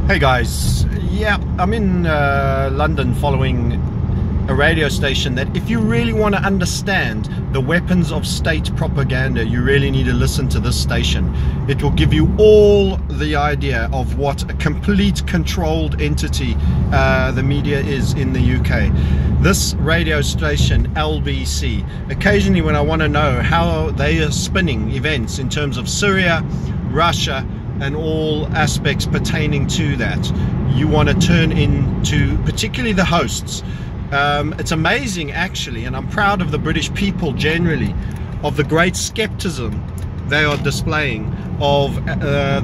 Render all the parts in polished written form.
Hey guys, yeah, I'm in London following a radio station that if you really want to understand the weapons of state propaganda, you really need to listen to this station. It will give you all the idea of what a complete controlled entity the media is in the UK. This radio station, LBC, occasionally when I want to know how they are spinning events in terms of Syria, Russia, and all aspects pertaining to that, you want to turn into particularly the hosts. It's amazing actually, and I'm proud of the British people generally, of the great skepticism they are displaying of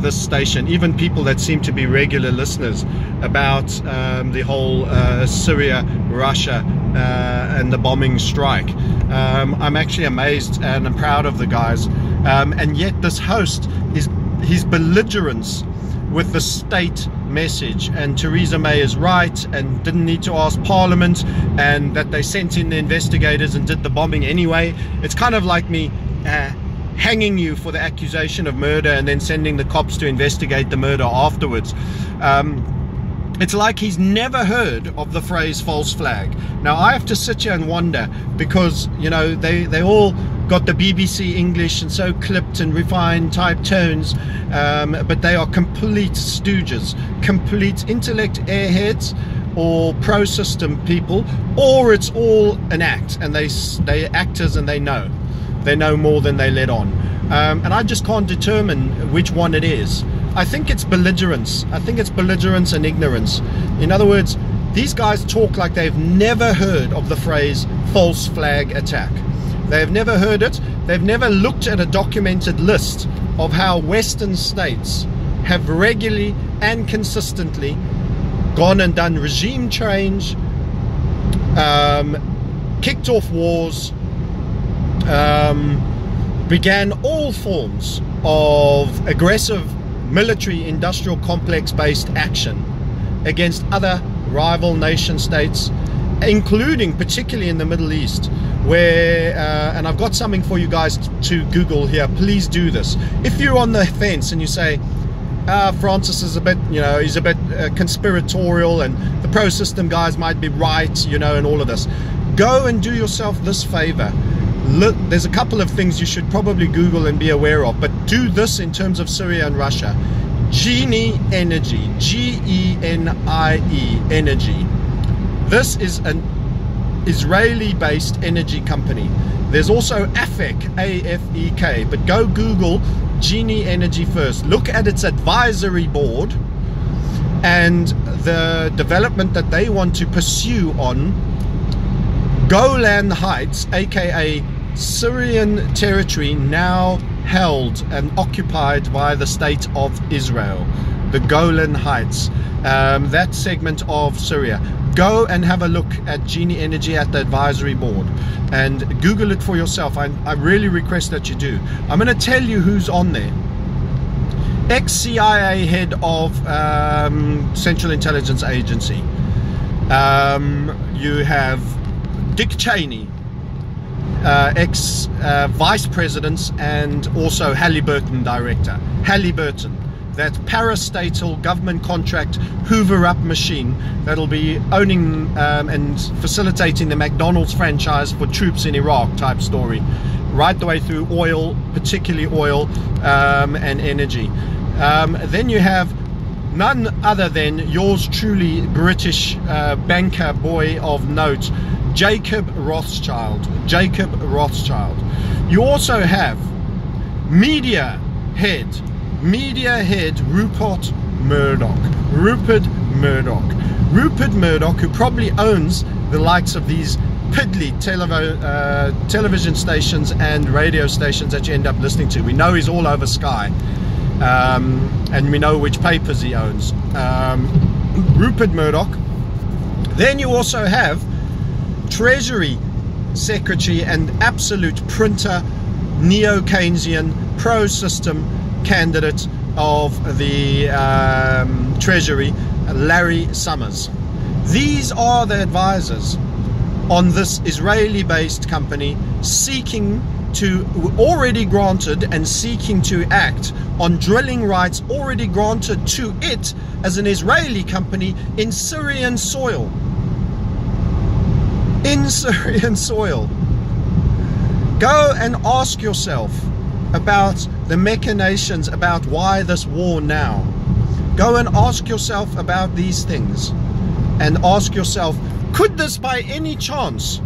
this station. Even people that seem to be regular listeners about the whole Syria, Russia and the bombing strike. I'm actually amazed and I'm proud of the guys, and yet this host is his belligerence with the state message, and Theresa May is right and didn't need to ask Parliament, and that they sent in the investigators and did the bombing anyway. It's kind of like me hanging you for the accusation of murder and then sending the cops to investigate the murder afterwards. It's like he's never heard of the phrase false flag. Now I have to sit here and wonder, because you know they all got the BBC English and so clipped and refined type tones, but they are complete stooges, complete intellect airheads, or pro-system people, or it's all an act and they actors and they know more than they let on, and I just can't determine which one it is. I think it's belligerence. I think it's belligerence and ignorance. In other words, these guys talk like they've never heard of the phrase false flag attack. They've never heard it. They've never looked at a documented list of how Western states have regularly and consistently gone and done regime change, kicked off wars, began all forms of aggressive military industrial complex based action against other rival nation states, including particularly in the Middle East, where and I've got something for you guys to Google here. Please do this. If you're on the fence and you say Francis is a bit, you know, he's a bit conspiratorial and the pro-system guys might be right, you know, and all of this, go and do yourself this favor. Look, there's a couple of things you should probably Google and be aware of, but do this in terms of Syria and Russia. Genie Energy, G-E-N-I-E, Energy. This is an Israeli-based energy company. There's also AFEK, A-F-E-K, but go Google Genie Energy first. Look at its advisory board and the development that they want to pursue on Golan Heights, aka Syrian territory now held and occupied by the state of Israel, the Golan Heights, that segment of Syria. Go and have a look at Genie Energy at the advisory board and Google it for yourself. I really request that you do. I'm going to tell you who's on there. Ex-CIA head of Central Intelligence Agency. You have Dick Cheney, ex-vice presidents, and also Halliburton director. Halliburton, that parastatal government contract hoover up machine that'll be owning and facilitating the McDonald's franchise for troops in Iraq type story, right the way through oil, particularly oil and energy. Then you have none other than yours truly, British banker boy of note, Jacob Rothschild. Jacob Rothschild. You also have media head Rupert Murdoch. Rupert Murdoch, who probably owns the likes of these piddly television stations and radio stations that you end up listening to. We know he's all over Sky, and we know which papers he owns. Rupert Murdoch. Then you also have Treasury Secretary and absolute printer, neo-Keynesian, pro-system candidate of the Treasury, Larry Summers. These are the advisors on this Israeli-based company seeking already granted and seeking to act on drilling rights already granted to it as an Israeli company in Syrian soil. In Syrian soil. Go and ask yourself about the machinations, about why this war now. Go and ask yourself about these things and ask yourself, could this by any chance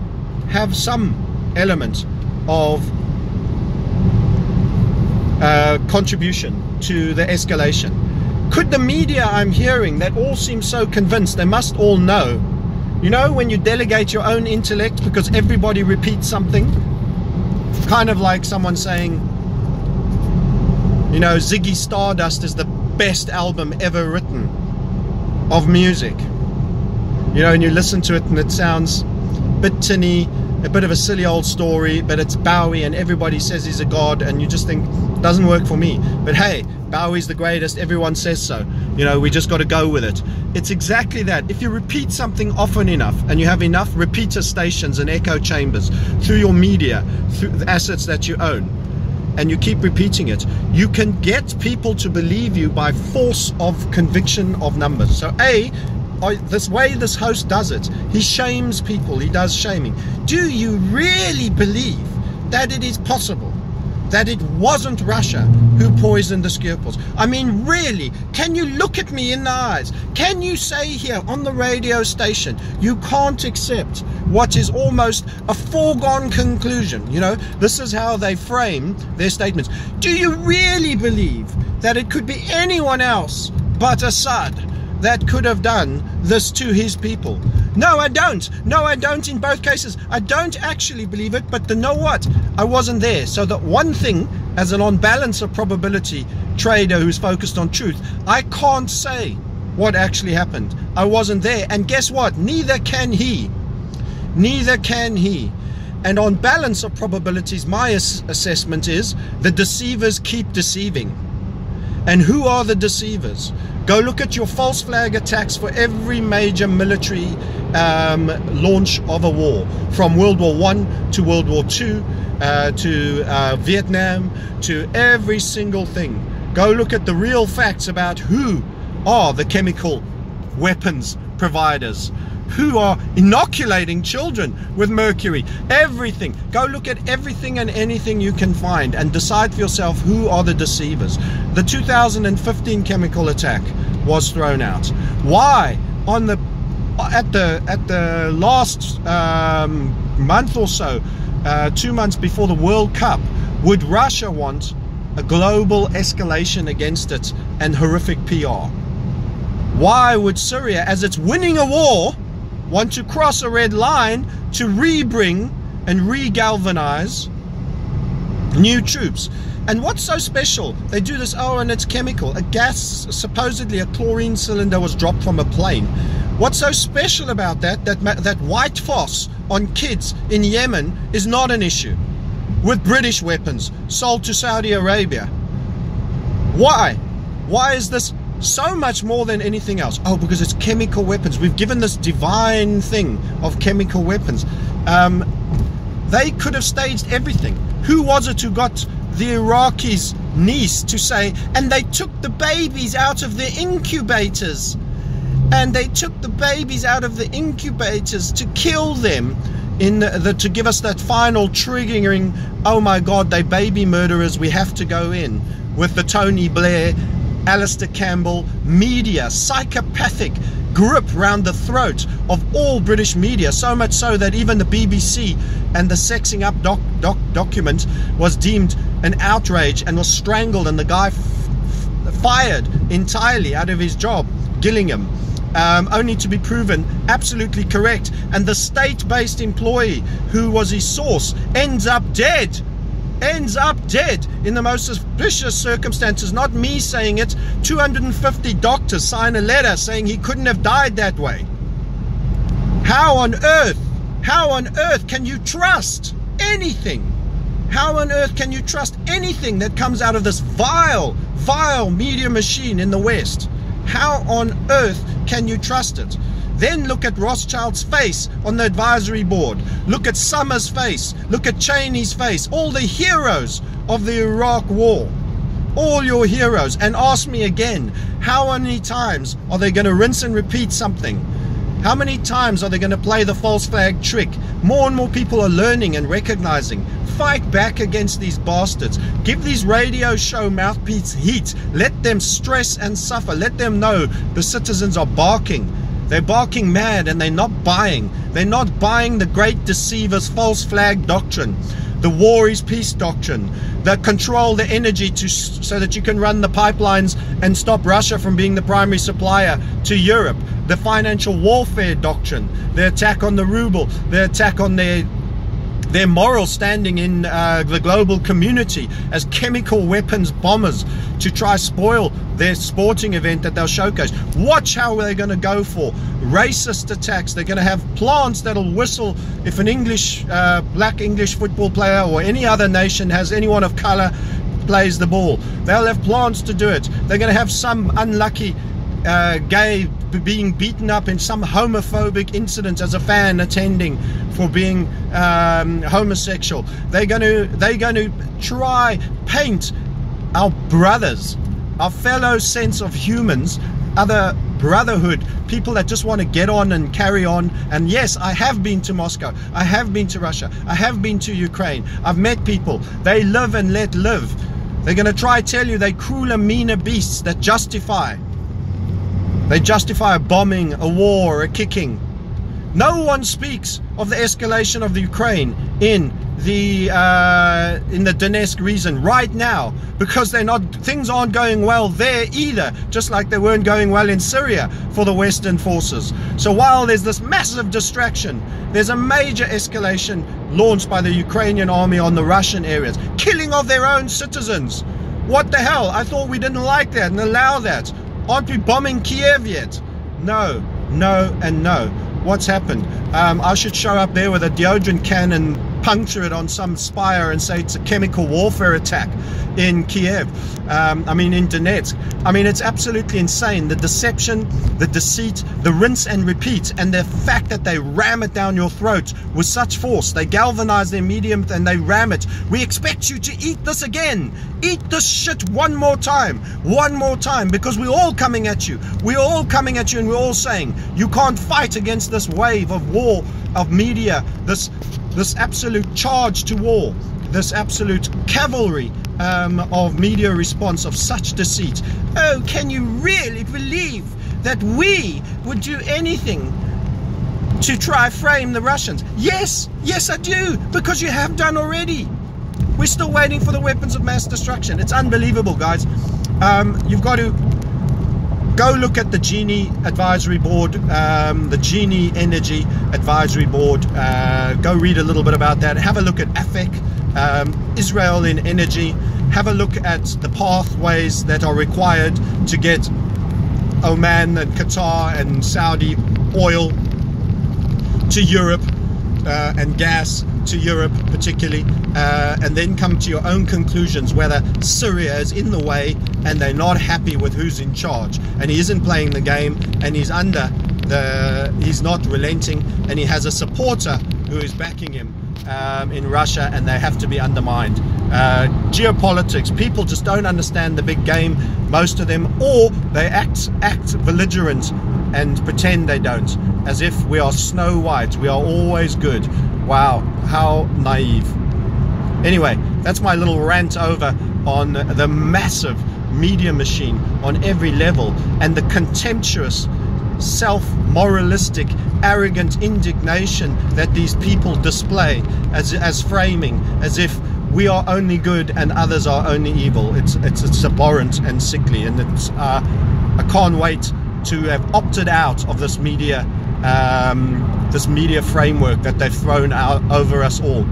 have some element of contribution to the escalation? Could the media I'm hearing that all seem so convinced, they must all know, you know, when you delegate your own intellect because everybody repeats something, kind of like someone saying, you know, Ziggy Stardust is the best album ever written of music, you know, and you listen to it and it sounds a bit tinny, a bit of a silly old story, but it's Bowie and everybody says he's a god, and you just think, doesn't work for me. But hey, Bowie's the greatest, everyone says so, you know, we just got to go with it. It's exactly that. If you repeat something often enough and you have enough repeater stations and echo chambers through your media, through the assets that you own, and you keep repeating it, you can get people to believe you by force of conviction of numbers. So this way this host does it, he shames people, he does shaming. Do you really believe that it is possible that it wasn't Russia who poisoned the ski poles? I mean, really, can you look at me in the eyes? Can you say here on the radio station you can't accept what is almost a foregone conclusion? You know, this is how they frame their statements. Do you really believe that it could be anyone else but Assad that could have done this to his people? No, I don't. No, I don't in both cases. I don't actually believe it, but you know what? I wasn't there. So that one thing, as an on balance of probability trader who's focused on truth, I can't say what actually happened. I wasn't there. And guess what? Neither can he. Neither can he. And on balance of probabilities, my assessment is the deceivers keep deceiving. And who are the deceivers? Go look at your false flag attacks for every major military launch of a war, from World War I to World War II to Vietnam, to every single thing. Go look at the real facts about who are the chemical weapons providers, who are inoculating children with mercury, everything. Go look at everything and anything you can find and decide for yourself who are the deceivers. The 2015 chemical attack was thrown out. Why? At the last month or so, 2 months before the World Cup, would Russia want a global escalation against it and horrific PR? Why would Syria, as it's winning a war, want to cross a red line to rebring and re-galvanize new troops? And what's so special? They do this, oh, and it's chemical. A gas, supposedly a chlorine cylinder was dropped from a plane. What's so special about that white phos on kids in Yemen is not an issue with British weapons sold to Saudi Arabia? Why? Why is this so much more than anything else? Oh, because it's chemical weapons. We've given this divine thing of chemical weapons. They could have staged everything. Who was it who got the Iraqis' niece to say, and they took the babies out of the incubators, and they took the babies out of the incubators to kill them, to give us that final triggering, oh my God, they baby murderers, we have to go in, with the Tony Blair, Alistair Campbell media, psychopathic grip round the throat of all British media, so much so that even the BBC and the sexing up document was deemed an outrage and was strangled, and the guy fired entirely out of his job, Gillingham, only to be proven absolutely correct. And the state-based employee who was his source ends up dead in the most suspicious circumstances. Not me saying it. 250 doctors sign a letter saying he couldn't have died that way. How on earth can you trust anything? How on earth can you trust anything that comes out of this vile media machine in the West? How on earth can you trust it? Then look at Rothschild's face on the advisory board. Look at Summers' face. Look at Cheney's face. All the heroes of the Iraq war. All your heroes. And ask me again, how many times are they going to rinse and repeat something? How many times are they going to play the false flag trick? More and more people are learning and recognizing. Fight back against these bastards. Give these radio show mouthpiece heat. Let them stress and suffer. Let them know the citizens are barking. They're barking mad, and they're not buying. They're not buying the great deceiver's false flag doctrine, the war is peace doctrine, that control the energy so that you can run the pipelines and stop Russia from being the primary supplier to Europe, the financial warfare doctrine, the attack on the ruble, the attack on their moral standing in the global community as chemical weapons bombers to try spoil their sporting event that they'll showcase. Watch how they're going to go for racist attacks. They're going to have plants that'll whistle if an black English football player or any other nation has anyone of color plays the ball. They'll have plants to do it. They're going to have some unlucky gay being beaten up in some homophobic incident as a fan attending for being homosexual. They're going to try paint our brothers, our fellow sense of humans, other brotherhood, people that just want to get on and carry on. And yes, I have been to Moscow, I have been to Russia, I have been to Ukraine, I've met people. They live and let live. They're going to try to tell you they're crueler, meaner beasts that justify a bombing, a war, a kicking. No one speaks of the escalation of the Ukraine in the Donetsk region right now, because things aren't going well there either, just like they weren't going well in Syria for the Western forces. So while there's this massive distraction, there's a major escalation launched by the Ukrainian army on the Russian areas, killing of their own citizens. What the hell? I thought we didn't like that and allow that. Aren't we bombing Kiev yet? No, no, and no. What's happened? I should show up there with a deodorant can and puncture it on some spire and say it's a chemical warfare attack in Kiev. In Donetsk. It's absolutely insane. The deception, the deceit, the rinse and repeat, and the fact that they ram it down your throat with such force. They galvanize their medium and they ram it. We expect you to eat this again. Eat this shit one more time, because we're all coming at you. We're all coming at you, and we're all saying you can't fight against this wave of war, of media, this absolute charge to war, this absolute cavalry of media response of such deceit. Oh, can you really believe that we would do anything to try frame the Russians? Yes, I do, because you have done already. We're still waiting for the weapons of mass destruction. It's unbelievable, guys. You've got to go look at the Genie Advisory Board, the Genie Energy Advisory Board. Go read a little bit about that. Have a look at AFEC, Israel in Energy. Have a look at the pathways that are required to get Oman and Qatar and Saudi oil to Europe, and gas to Europe particularly, and then come to your own conclusions whether Syria is in the way and they're not happy with who's in charge, and he isn't playing the game, and he's not relenting, and he has a supporter who is backing him in Russia, and they have to be undermined. Geopolitics, people just don't understand the big game, most of them, or they act belligerent and pretend they don't, as if we are Snow White, we are always good. Wow, how naive. Anyway, that's my little rant over on the massive media machine on every level, and the contemptuous, self-moralistic, arrogant indignation that these people display as framing, as if we are only good and others are only evil. It's abhorrent and sickly, and it's I can't wait to have opted out of this media framework that they've thrown out over us all.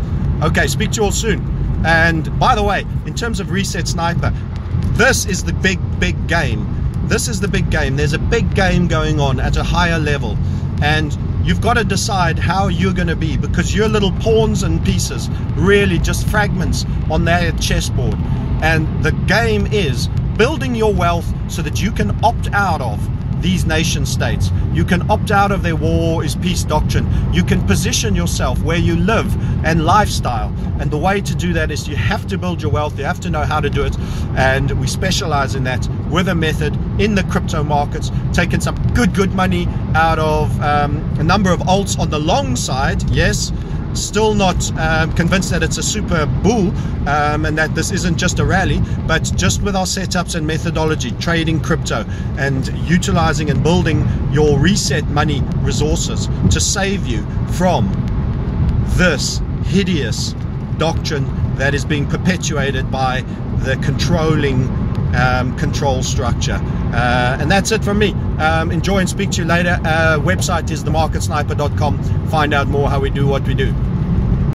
Okay, speak to you all soon. And by the way, in terms of Reset Sniper, this is the big game. This is the big game. There's a big game going on at a higher level, and you've got to decide how you're going to be, because your little pawns and pieces, really just fragments on their chessboard. And the game is building your wealth, so that you can opt out of these nation states. You can opt out of their war is peace doctrine. You can position yourself where you live and lifestyle. And the way to do that is you have to build your wealth. You have to know how to do it. And we specialize in that with a method in the crypto markets, taking some good money out of a number of alts on the long side. Yes, still not convinced that it's a super bull and that this isn't just a rally, but just with our setups and methodology, trading crypto and utilizing and building your reset money resources to save you from this hideous doctrine that is being perpetuated by the controlling control structure. And that's it from me. Enjoy and speak to you later. Website is themarketsniper.com. Find out more how we do what we do.